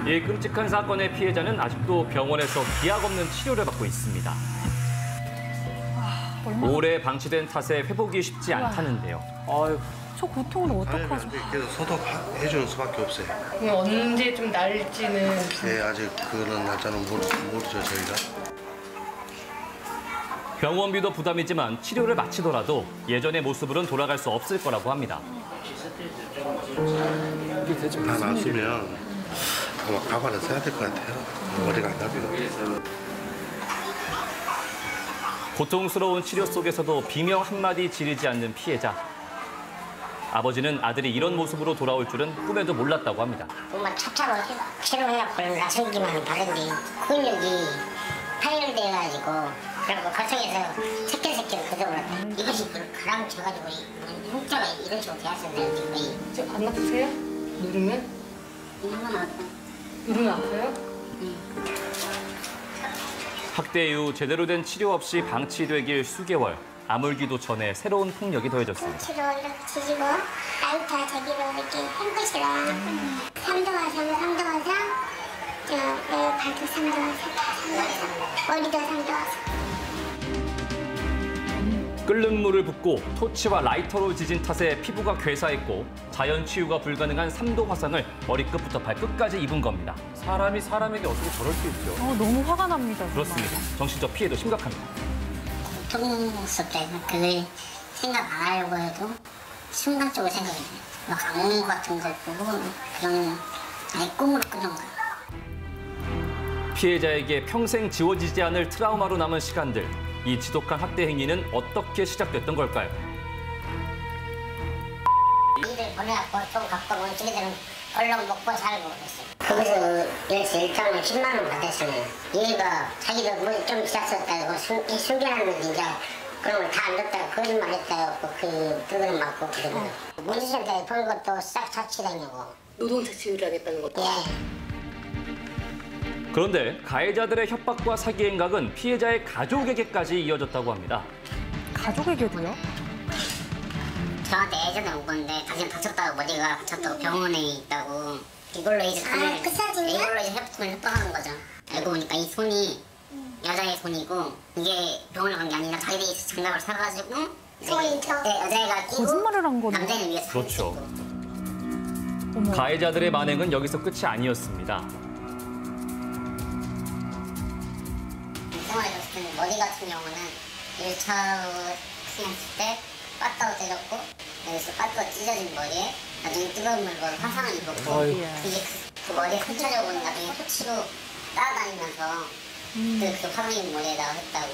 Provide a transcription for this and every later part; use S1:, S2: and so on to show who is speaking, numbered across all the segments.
S1: 이 끔찍한 사건의 피해자는 아직도 병원에서 기약 없는 치료를 받고 있습니다. 오래 방치된 탓에 회복이 쉽지 않다는데요.
S2: 아유.
S3: 저 고통을 어떡하죠?
S4: 계속 소독해주는 수밖에 없어요.
S5: 언제 좀 나을지는.
S4: 네, 아직 그런 날짜는 모르죠, 저희가.
S1: 병원비도 부담이지만 치료를 마치더라도 예전의 모습으로는 돌아갈 수 없을 거라고 합니다.
S4: 이게 대체 다 나왔으면 아마 가발을 써야 될 것 같아요. 머리가 안 나고요.
S1: 고통스러운 치료 속에서도 비명 한마디 지르지 않는 피해자. 아버지는 아들이 이런 모습으로 돌아올 줄은 꿈에도 몰랐다고 합니다.
S6: 정말 차차로 치료해갖고 나서기만 받은데 근육이 파열돼가지고 그리고 거성에서 새끼를 걷어버렸다. 이것이 가랑 쳐가지고 흉터가 이런 식으로 되었었는데 거의.
S5: 안 아프세요? 누르면?
S6: 누르면 아파.
S5: 누르면 아파요?
S1: 학대 이후 제대로 된 치료 없이 방치되길 수개월. 아물기도 전에 새로운 폭력이 더해졌습니다.
S6: 치료 이렇게 치지고 라이터 제기로 이렇게 팽것이랑 3도 화상, 발도 3도 화상, 머리도 3도 화상.
S1: 끓는 물을 붓고 토치와 라이터로 지진 탓에 피부가 괴사했고 자연 치유가 불가능한 3도 화상을 머리끝부터 발끝까지 입은 겁니다.
S2: 사람이 사람에게 어떻게 저럴 수 있죠?
S3: 너무 화가 납니다. 정말.
S1: 그렇습니다. 정신적 피해도 심각합니다.
S6: 고통스럽다. 그걸 생각 안 하려고 해도 순간적으로 생각이 나요. 막 악몽 같은 걸 보고 그런 아예 꿈으로 꾸는 거예요.
S1: 피해자에게 평생 지워지지 않을 트라우마로 남은 시간들. 이 지독한 학대 행위는 어떻게 시작됐던 걸까요?
S6: 일을 보내갖고 돈 갖고 온 친구들은 얼른 먹고 살고 그랬어요. 거기서 일당을 10만 원 받았으면 얘가 자기도 뭐 좀 지났었다고 숨겨놨는데 이제 그런 걸 다 안 줬다고 거짓말했다고 그걸 맞고 그러고 문지센터에 본 것도 싹 자취다니고
S5: 노동자치유를 하겠다는 것도.
S6: 예.
S1: 그런데 가해자들의 협박과 사기 행각은 피해자의 가족에게까지 이어졌다고 합니다.
S3: 가족에게도요?
S6: 저한테 예전에 온 건데 당신 다쳤다고 머리가 다쳤다고 병원에 있다고 이걸로 이제 그 사진이요? 이걸로 이제 협박하는 거죠. 알고 보니까 이 손이 여자의 손이고 이게 병원을 간 게 아니라 자기들이 장갑을 사가지고 손이 여자애가 끼고
S3: 거짓말을 한 거네.
S6: 남자는 위에서
S1: 그렇죠.
S3: 어머.
S1: 가해자들의 만행은 여기서 끝이 아니었습니다.
S6: 생활에 봤을 때는 머리 같은 경우는 1차로 피했을 때 빠따로 때렸고 여기서 빠따가 찢어진 머리에 나중에 뜨거운 물로 화상을 입었고 이제 그 머리에 상처적으로 나중에 토치로 따라다니면서 그 화상인 머리에다가 했다고.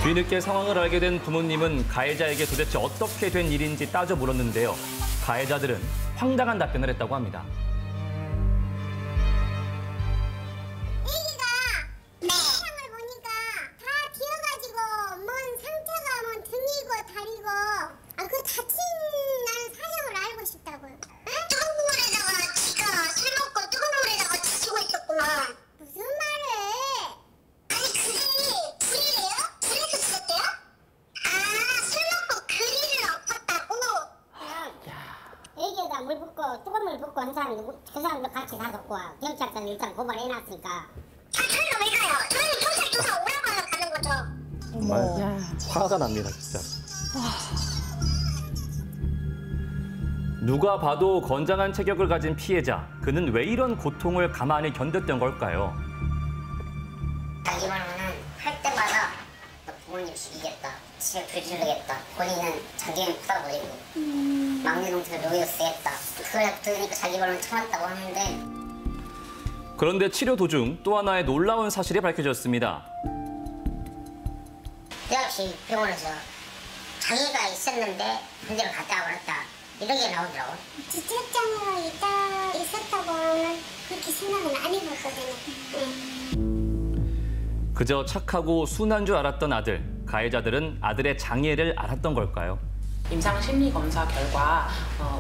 S1: 뒤늦게 상황을 알게 된 부모님은 가해자에게 도대체 어떻게 된 일인지 따져 물었는데요. 가해자들은 황당한 답변을 했다고 합니다.
S6: 물 붓고 뜨거운 물 붓고 한 사람이 그 사람도 같이 가서 와 경찰서는 일단 고발해놨으니까. 저희가 왜 가요? 저희는 경찰 조사 오라고 가는 거죠.
S1: 정말 화가 납니다, 진짜. 누가 봐도 건장한 체격을 가진 피해자. 그는 왜 이런 고통을 가만히 견뎠던 걸까요?
S6: 자기 말로는 할 때마다 부모님 죽이겠다, 집에 불 지르겠다, 본인은 자기는 부숴버리고 막내 동생을 노예로 쓰겠다. 그걸 들으니까 자기 말로는 참았다고 하는데.
S1: 그런데 치료 도중 또 하나의 놀라운 사실이 밝혀졌습니다.
S6: 때없이 병원에서 자기가 있었는데 군대를 갔다 와버렸다. 이런 게 나오더라고. 지체장애가 있었다고는 그렇게 생각은 안 해봤거든요.
S1: 그저 착하고 순한 줄 알았던 아들. 가해자들은 아들의 장애를 알았던 걸까요?
S7: 임상심리검사 결과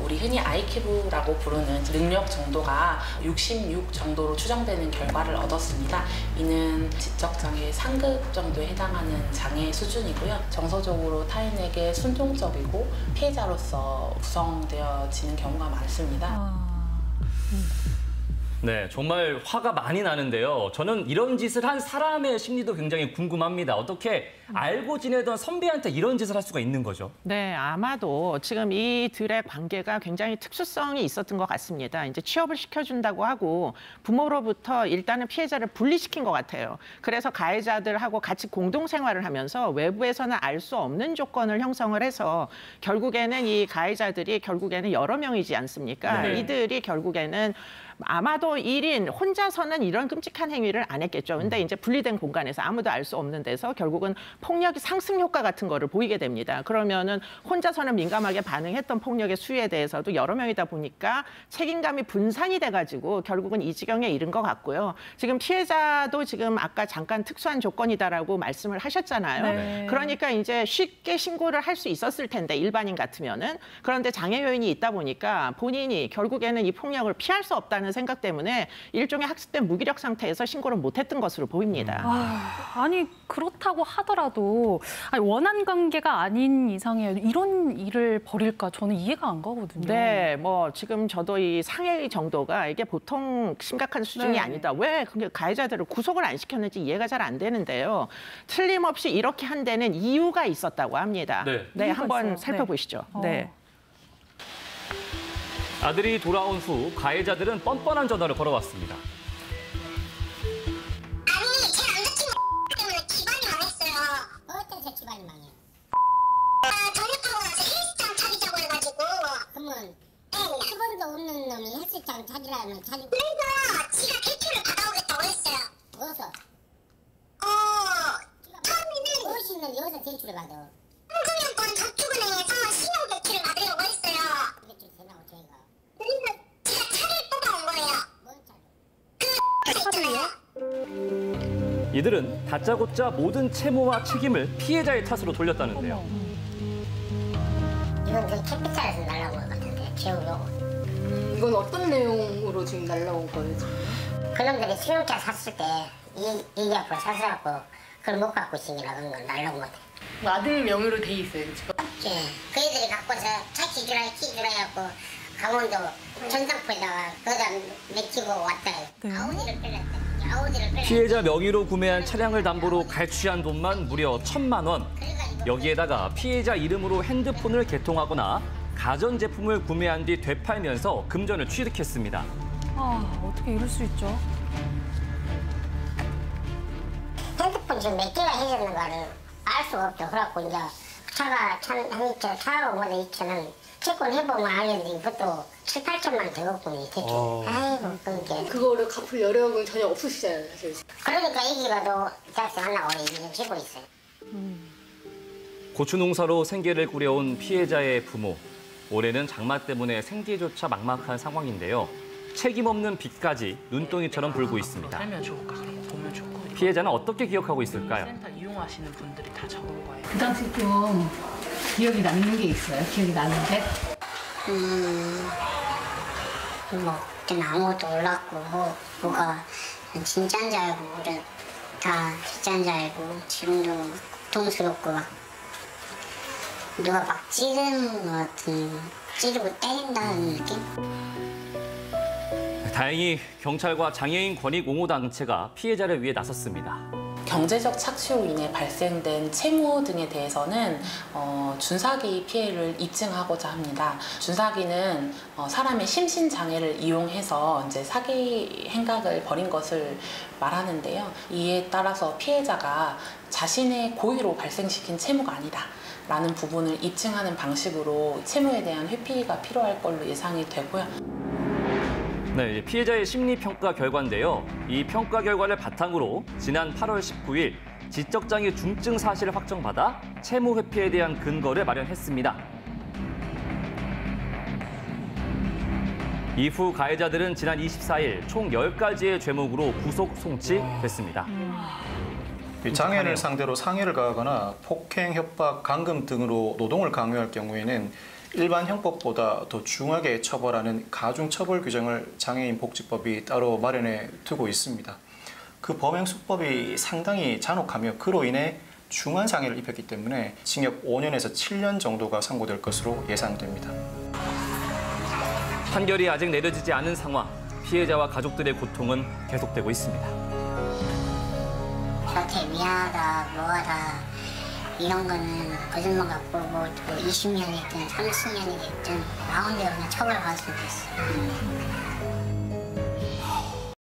S7: 우리 흔히 IQ라고 부르는 능력 정도가 66 정도로 추정되는 결과를 얻었습니다. 이는 지적장애 상급 정도에 해당하는 장애 수준이고요. 정서적으로 타인에게 순종적이고 피해자로서 구성되어지는 경우가 많습니다.
S1: 네, 정말 화가 많이 나는데요. 저는 이런 짓을 한 사람의 심리도 굉장히 궁금합니다. 어떻게 알고 지내던 선배한테 이런 짓을 할 수가 있는 거죠?
S8: 네, 아마도 지금 이들의 관계가 굉장히 특수성이 있었던 것 같습니다. 이제 취업을 시켜준다고 하고 부모로부터 일단은 피해자를 분리시킨 것 같아요. 그래서 가해자들하고 같이 공동생활을 하면서 외부에서는 알 수 없는 조건을 형성을 해서 결국에는 이 가해자들이 결국에는 여러 명이지 않습니까?
S1: 네.
S8: 이들이 결국에는 아마도 1인 혼자서는 이런 끔찍한 행위를 안 했겠죠. 근데 이제 분리된 공간에서 아무도 알 수 없는 데서 결국은 폭력이 상승 효과 같은 거를 보이게 됩니다. 그러면은 혼자서는 민감하게 반응했던 폭력의 수위에 대해서도 여러 명이다 보니까 책임감이 분산이 돼가지고 결국은 이 지경에 이른 것 같고요. 지금 피해자도 지금 아까 잠깐 특수한 조건이다라고 말씀을 하셨잖아요.
S3: 네.
S8: 그러니까 이제 쉽게 신고를 할 수 있었을 텐데 일반인 같으면은. 그런데 장애 요인이 있다 보니까 본인이 결국에는 이 폭력을 피할 수 없다는 생각 때문에 일종의 학습된 무기력 상태에서 신고를 못했던 것으로 보입니다.
S3: 아니 그렇다고 하더라도 원한 관계가 아닌 이상에 이런 일을 벌일까 저는 이해가 안 가거든요.
S8: 네, 뭐 지금 저도 이 상해 정도가 이게 보통 심각한 수준이
S3: 네.
S8: 아니다. 왜 가해자들을 구속을 안 시켰는지 이해가 잘 안 되는데요. 틀림없이 이렇게 한 데는 이유가 있었다고 합니다.
S1: 네.
S3: 이유가
S8: 한번
S3: 있어요.
S8: 살펴보시죠.
S3: 네.
S8: 네.
S1: 아들이 돌아온 후 가해자들은 뻔뻔한 전화를 걸어왔습니다.
S6: 아니, 제 남자친구 때문에 기반이 망했어요. 어떤 제 기반이 망해요? 전역하고 나서 헬스장 차리자고 해가지고. 그러면 수건도 없는 놈이 헬스장 차리라면 차리고. 그래서 지가 대출을 받아오겠다고 했어요. 어디서? 처음에는 무엇이 있는데 여기서 대출을 받아? 한국연권 저축은행에서 신용대출을 받으려고 했어요. 대출 되나고 저희가? 그래서 제가 차를 뽑아온 거예요. 뭔 차를?
S1: 이들은 다짜고짜 모든 채무와 책임을 피해자의 탓으로 돌렸다는데요.
S6: 이건 그 캐피탈에서 날라온 것 같은데, 기억으로.
S5: 이건 어떤 내용으로 지금 날라온 거예요, 지금?
S6: 그놈들이 승용차 샀을 때 이게 앞으로 사서갖고 그걸 못 갖고 있으니라 그런 건 날라온 것 같아.
S5: 아들 명의로 돼 있어요, 지금.
S6: 예, 그 애들이 갖고서 차 키주라 해갖고 강원도 전상포에다가 거기다 맡기고 왔다. 아우디를 빼렸다.
S1: 피해자 명의로 구매한 차량을 담보로 갈취한 돈만 무려 1,000만 원. 여기에다가 피해자 이름으로 핸드폰을 개통하거나 가전제품을 구매한 뒤 되팔면서 금전을 취득했습니다.
S3: 어떻게 이럴 수 있죠?
S6: 핸드폰 지금 몇 개가 해줬는 거를 알 수가 없죠. 그래갖고 이제 차가 차로 보다 이 차는 채권 해보면 알겠는데 이것도 7, 8천만 원 되겠군요. 대충. 아이고 그게.
S5: 그거를 갚을 여력은 전혀 없으시잖아요, 사실.
S6: 그러니까 이기가도 대학생 하려고 이제 쉬고 있어요.
S1: 고추 농사로 생계를 꾸려온 피해자의 부모. 올해는 장마 때문에 생계조차 막막한 상황인데요. 책임 없는 빚까지 눈덩이처럼 불고 있습니다.
S7: 살면 좋을까 보면 좋고.
S1: 피해자는 어떻게 기억하고 있을까요?
S7: 센터 이용하시는 분들이 다 적은 거예요.
S5: 그 당시 좀 기억이 남는 게 있어요? 기억이 나는데?
S6: 뭐 그때는 아무것도 몰랐고 뭐가 진짜인 줄 알고 우리 다 진짜인 줄 알고 지금도 고통스럽고 막 누가 막 찌르는 것 같은 찌르고 때린다는 느낌?
S1: 다행히 경찰과 장애인 권익 옹호 단체가 피해자를 위해 나섰습니다.
S7: 경제적 착취로 인해 발생된 채무 등에 대해서는 준사기 피해를 입증하고자 합니다. 준사기는 사람의 심신 장애를 이용해서 이제 사기 행각을 벌인 것을 말하는데요. 이에 따라서 피해자가 자신의 고의로 발생시킨 채무가 아니다. 라는 부분을 입증하는 방식으로 채무에 대한 회피가 필요할 걸로 예상이 되고요.
S1: 네, 피해자의 심리평가 결과인데요. 이 평가 결과를 바탕으로 지난 8월 19일 지적장애 중증 사실을 확정받아 채무 회피에 대한 근거를 마련했습니다. 이후 가해자들은 지난 24일 총 10가지의 죄목으로 구속 송치됐습니다.
S9: 장애인을 상대로 상해를 가하거나 폭행, 협박, 감금 등으로 노동을 강요할 경우에는 일반 형법보다 더 중하게 처벌하는 가중처벌 규정을 장애인복지법이 따로 마련해 두고 있습니다. 그 범행 수법이 상당히 잔혹하며 그로 인해 중한 장애를 입혔기 때문에 징역 5년에서 7년 정도가 선고될 것으로 예상됩니다.
S1: 판결이 아직 내려지지 않은 상황, 피해자와 가족들의 고통은 계속되고 있습니다.
S6: 저한테 미안하다, 뭐하다 이런 거는 거짓말 같고 뭐 20년이든 30년이 됐든 나온 대로 그냥 처벌받았으면 됐어요.